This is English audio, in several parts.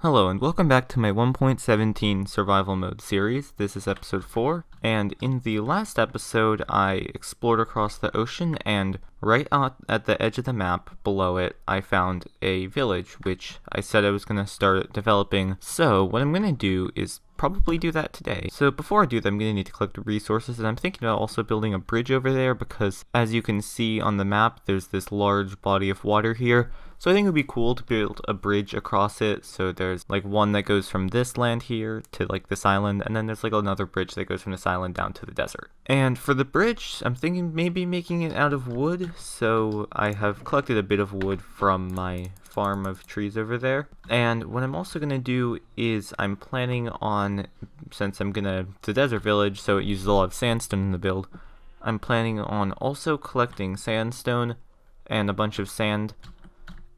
Hello and welcome back to my 1.17 survival mode series. This is episode 4, and in the last episode I explored across the ocean, and right out at the edge of the map below it I found a village which I said I was going to start developing. So what I'm going to do is probably do that today. So before I do that, I'm going to need to collect resources, and I'm thinking about also building a bridge over there because as you can see on the map there's this large body of water here. So I think it would be cool to build a bridge across it. So there's like one that goes from this land here to like this island, and then there's like another bridge that goes from this island down to the desert. And for the bridge, I'm thinking maybe making it out of wood. So I have collected a bit of wood from my farm of trees over there. And what I'm also going to do is I'm planning on, since I'm gonna, it's a desert village, so it uses a lot of sandstone in the build, I'm planning on also collecting sandstone and a bunch of sand.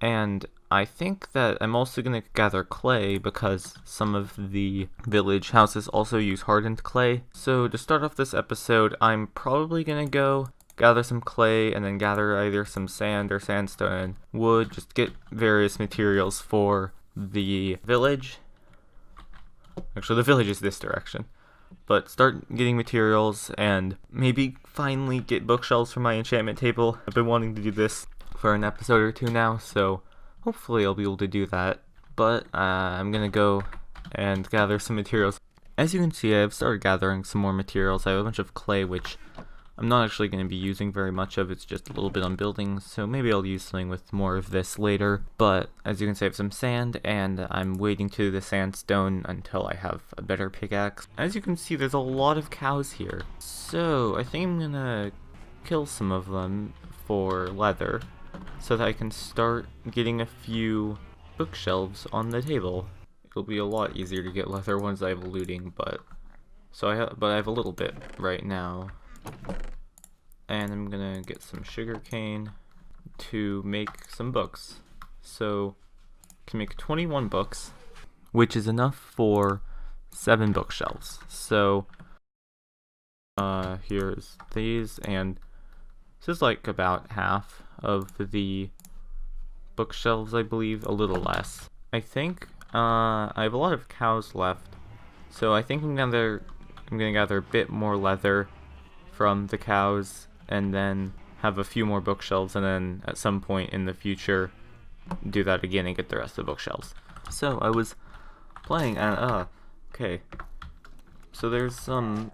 And I think that I'm also going to gather clay because some of the village houses also use hardened clay. So to start off this episode, I'm probably going to go gather some clay and then gather either some sand or sandstone and wood, just get various materials for the village. Actually, the village is this direction. But start getting materials and maybe finally get bookshelves for my enchantment table. I've been wanting to do this for an episode or two now, so hopefully I'll be able to do that. But I'm gonna go and gather some materials. As you can see, I've started gathering some more materials. I have a bunch of clay, which I'm not actually going to be using very much of. It's just a little bit on buildings, so maybe I'll use something with more of this later. But as you can see, I have some sand, and I'm waiting to do the sandstone until I have a better pickaxe. As you can see, there's a lot of cows here, so I think I'm gonna kill some of them for leather so that I can start getting a few bookshelves on the table. It'll be a lot easier to get leather once I have looting, but I have a little bit right now. And I'm gonna get some sugar cane to make some books. So I can make 21 books, which is enough for 7 bookshelves. So here's these, and this is like about half of the bookshelves, I believe, a little less. I think I have a lot of cows left, so I think I'm gonna gather a bit more leather from the cows and then have a few more bookshelves, and then at some point in the future do that again and get the rest of the bookshelves. So I was playing and okay, so there's some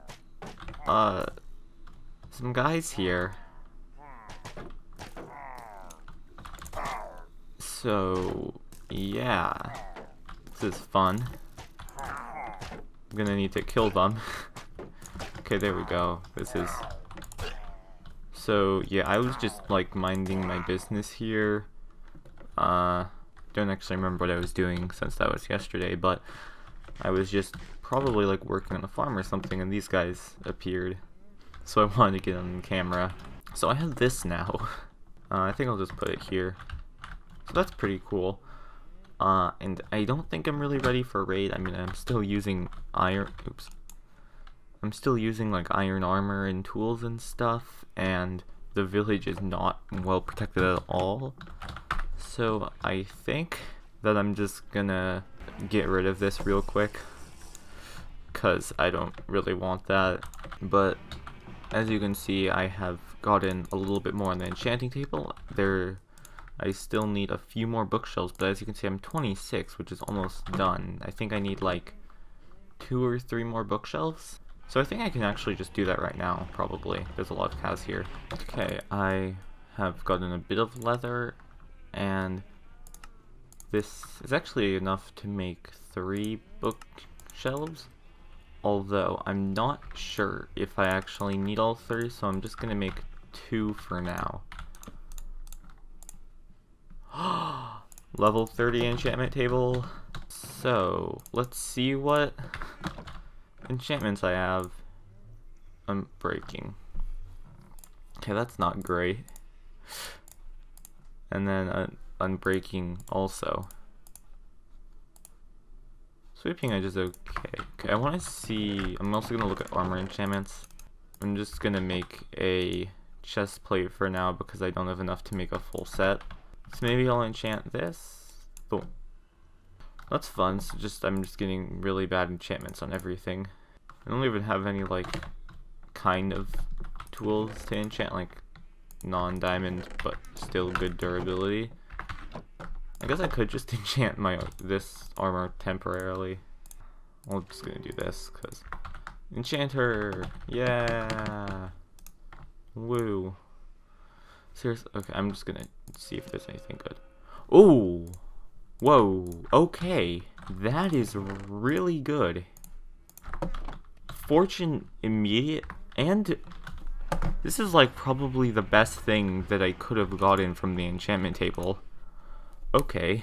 guys here. So yeah, this is fun. I'm gonna need to kill them. Okay, there we go. So yeah, I was just like minding my business here. Don't actually remember what I was doing since that was yesterday, but I was just probably like working on a farm or something, and these guys appeared. So I wanted to get on camera. So I have this now. I think I'll just put it here. So that's pretty cool. And I don't think I'm really ready for raid. I mean, I'm still using iron. Oops. I'm still using like iron armor and tools and stuff, and the village is not well protected at all. So I think that I'm just gonna get rid of this real quick, because I don't really want that. But as you can see, I have gotten a little bit more on the enchanting table. I still need a few more bookshelves, but as you can see, I'm 26, which is almost done. I think I need like 2 or 3 more bookshelves. So I think I can actually just do that right now, probably. There's a lot of cows here. Okay, I have gotten a bit of leather, and this is actually enough to make 3 bookshelves. Although, I'm not sure if I actually need all 3, so I'm just gonna make 2 for now. Level 30 enchantment table. So, let's see what enchantments I have. Unbreaking. Okay, that's not great. And then unbreaking also. Sweeping edge is okay. Okay, I want to see. I'm also gonna look at armor enchantments. I'm just gonna make a chest plate for now because I don't have enough to make a full set. So maybe I'll enchant this. Boom. That's fun. So I'm just getting really bad enchantments on everything. I don't even have any like kind of tools to enchant, like non-diamond but still good durability. I guess I could just enchant this armor temporarily. I'm just gonna do this because enchanter, yeah, woo. Seriously, okay, I'm just gonna see if there's anything good. Oh, whoa, okay, that is really good. Fortune immediate, and this is like probably the best thing that I could have gotten from the enchantment table. Okay,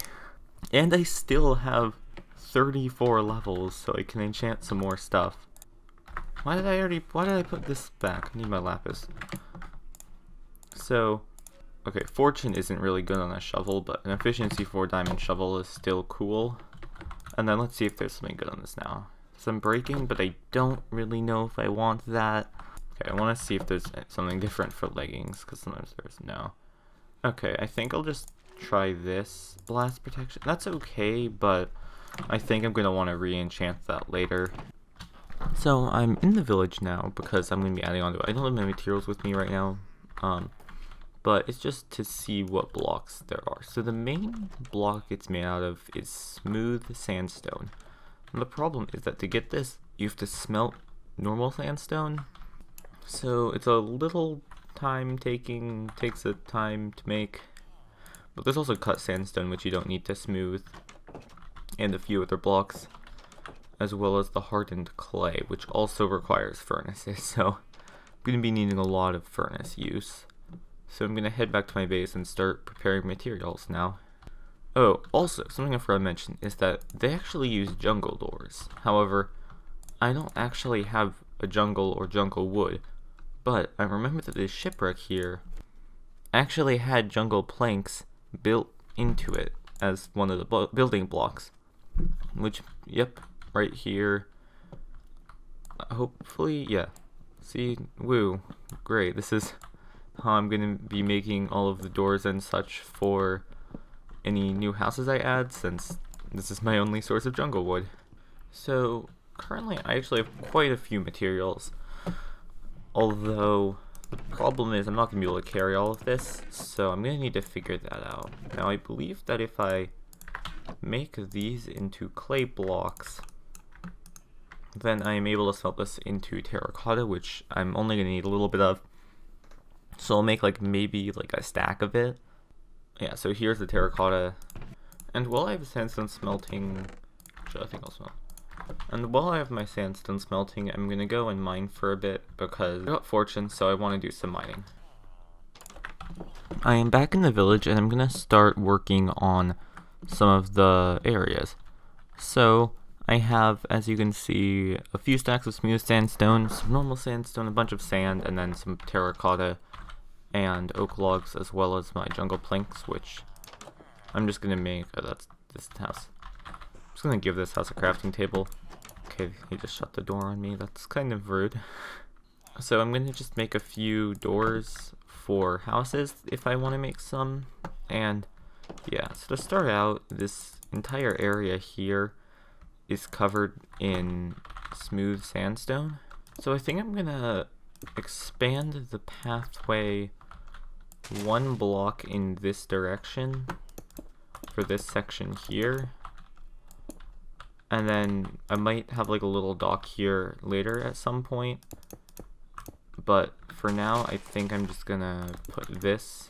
and I still have 34 levels, so I can enchant some more stuff. Why did I put this back? I need my lapis. So, okay, fortune isn't really good on a shovel, but an efficiency 4 diamond shovel is still cool. And then let's see if there's something good on this now. Some breaking, but I don't really know if I want that. Okay, I want to see if there's something different for leggings, because sometimes there's no. Okay, I think I'll just try this blast protection. That's okay, but I think I'm going to want to re-enchant that later. So I'm in the village now because I'm going to be adding on to it. I don't have my materials with me right now, but it's just to see what blocks there are. So the main block it's made out of is smooth sandstone. And the problem is that to get this, you have to smelt normal sandstone. So it's a little takes a time to make. But there's also cut sandstone, which you don't need to smooth, and a few other blocks, as well as the hardened clay, which also requires furnaces, so I'm going to be needing a lot of furnace use. So I'm going to head back to my base and start preparing materials now. Oh, also, something I forgot to mention is that they actually use jungle doors. However, I don't actually have a jungle or jungle wood, but I remember that this shipwreck here actually had jungle planks built into it as one of the building blocks, which, yep, right here. Hopefully, yeah. See, woo, great. This is how I'm gonna be making all of the doors and such for any new houses I add, since this is my only source of jungle wood. So currently I actually have quite a few materials, although the problem is I'm not going to be able to carry all of this, so I'm going to need to figure that out. Now I believe that if I make these into clay blocks, then I am able to smelt this into terracotta, which I'm only going to need a little bit of. So I'll make like maybe like a stack of it. Yeah, so here's the terracotta. And while I have sandstone smelting, which I think I'll smelt. And while I have my sandstone smelting, I'm going to go and mine for a bit because I got fortune, so I want to do some mining. I am back in the village and I'm going to start working on some of the areas. So I have, as you can see, a few stacks of smooth sandstone, some normal sandstone, a bunch of sand, and then some terracotta and oak logs, as well as my jungle planks, which I'm just going to make. Oh, that's this house. I'm just gonna give this house a crafting table. Okay, he just shut the door on me. That's kind of rude. So I'm gonna just make a few doors for houses if I want to make some. And yeah, so to start out, this entire area here is covered in smooth sandstone. So I think I'm gonna expand the pathway 1 block in this direction for this section here. And then I might have like a little dock here later at some point. But for now, I think I'm just gonna put this.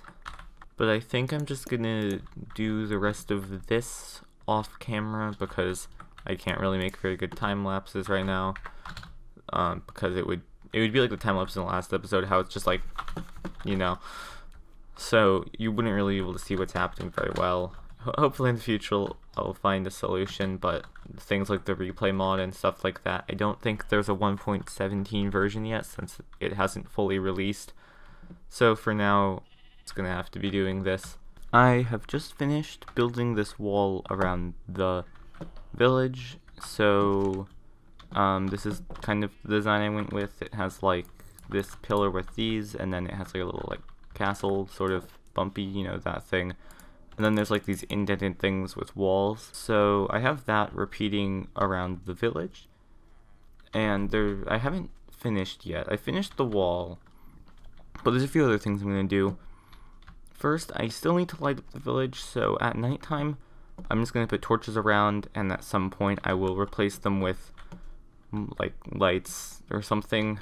But I think I'm just gonna do the rest of this off camera because I can't really make very good time lapses right now. Because it would be like the time lapse in the last episode, how it's just like, you know. So you wouldn't really be able to see what's happening very well. Hopefully in the future I'll find a solution, but things like the replay mod and stuff like that, I don't think there's a 1.17 version yet since it hasn't fully released. So for now, it's gonna have to be doing this. I have just finished building this wall around the village, so this is kind of the design I went with. It has like this pillar with these, and then it has like a little like castle sort of bumpy, you know, that thing. And then there's like these indented things with walls. So I have that repeating around the village. And I haven't finished yet. I finished the wall, but there's a few other things I'm going to do. First, I still need to light up the village, so at nighttime, I'm just going to put torches around, and at some point I will replace them with like lights or something.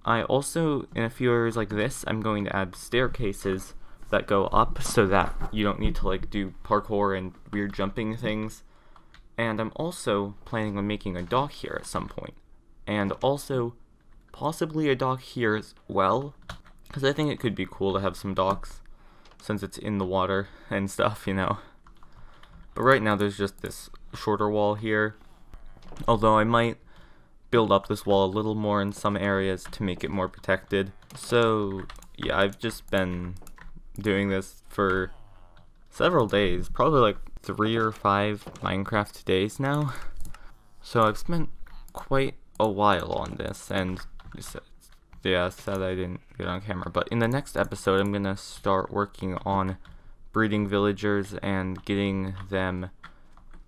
I also, in a few areas like this, I'm going to add staircases that go up so that you don't need to like do parkour and weird jumping things. And I'm also planning on making a dock here at some point. And also possibly a dock here as well, because I think it could be cool to have some docks since it's in the water and stuff, you know. But right now there's just this shorter wall here, although I might build up this wall a little more in some areas to make it more protected. So yeah, I've just been doing this for several days, probably like 3 or 5 Minecraft days now. So I've spent quite a while on this, and yeah, sad I didn't get on camera. But in the next episode, I'm gonna start working on breeding villagers and getting them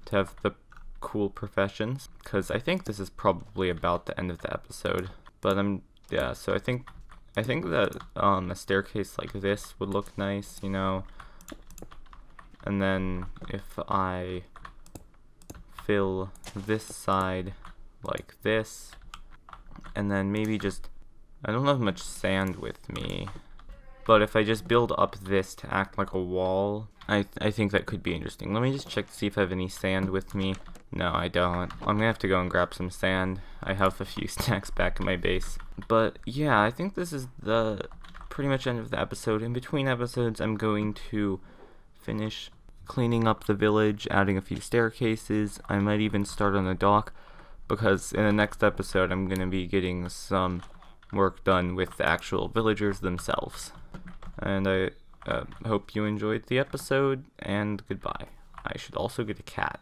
to have the cool professions, because I think this is probably about the end of the episode. But yeah, so I think that a staircase like this would look nice, you know. And then if I fill this side like this, and then maybe just, I don't have much sand with me, but if I just build up this to act like a wall, I think that could be interesting. Let me just check to see if I have any sand with me. No, I don't. I'm gonna have to go and grab some sand. I have a few stacks back in my base. But yeah, I think this is the pretty much end of the episode. In between episodes, I'm going to finish cleaning up the village, adding a few staircases. I might even start on the dock, because in the next episode, I'm gonna be getting some work done with the actual villagers themselves. And I hope you enjoyed the episode, and goodbye. I should also get a cat.